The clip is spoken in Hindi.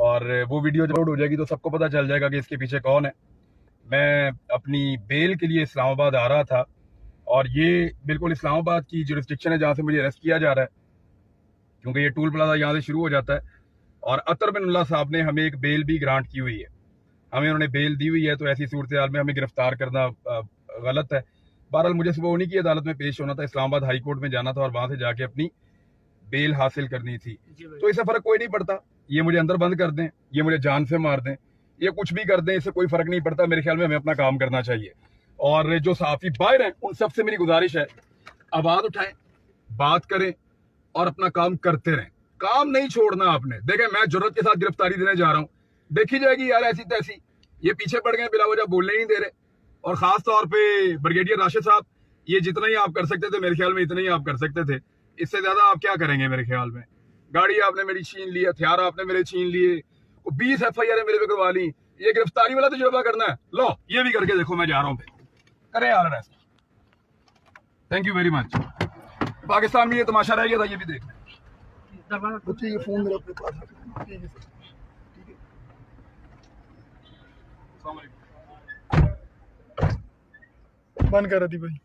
और वो वीडियो जब अपलोड हो जाएगी तो सबको पता चल जाएगा कि इसके पीछे कौन है। मैं अपनी बेल के लिए इस्लामाबाद आ रहा था और ये बिल्कुल इस्लामाबाद की जुरिस्डिक्शन है जहाँ से मुझे अरेस्ट किया जा रहा है, क्योंकि ये टूल प्लाजा यहाँ से शुरू हो जाता है। और अतर बिनुल्लाह साहब ने हमें एक बेल भी ग्रांट की हुई है, हमें उन्होंने बेल दी हुई है, तो ऐसी सूरत हाल में हमें गिरफ्तार करना गलत है। बहरहाल मुझे सुबह उन्हीं की अदालत में पेश होना था, इस्लामाबाद हाई कोर्ट में जाना था और वहां से जाके अपनी बेल हासिल करनी थी। तो इससे फर्क कोई नहीं पड़ता, ये मुझे अंदर बंद कर दें, ये मुझे जान से मार दें, ये कुछ भी कर दें, इससे कोई फर्क नहीं पड़ता। मेरे ख्याल में हमें अपना काम करना चाहिए। और जो सहाफी बाहर हैं उन सबसे मेरी गुजारिश है, आवाज उठाएं, बात करें और अपना काम करते रहें। काम नहीं छोड़ना आपने। देखें, मैं जुर्रत के साथ गिरफ्तारी देने जा रहा हूं, देखी जाएगी यार ऐसी तैसी। ये पीछे पड़ गए, बिला वजह बोलने ही नहीं दे रहे। और खास तौर पे ब्रिगेडियर राशिद साहब, ये जितना ही आप कर सकते थे मेरे ख्याल में इतना ही आप कर सकते थे, इससे ज्यादा आप क्या करेंगे मेरे ख्याल में। गाड़ी आपने मेरी छीन ली, हथियार आपने मेरे छीन लिए, 20 FIR मेरे पे करवा ली, ये गिरफ्तारी वाला तजुर्बा करना है। लो ये भी करके देखो, मैं जा रहा हूँ, करें यार ऐसा। Thank you very much. Pakistan में ये तमाशा रह गया था, ये भी देख लें। ये फोन मेरा अपने पास है। बंद कर दी भाई।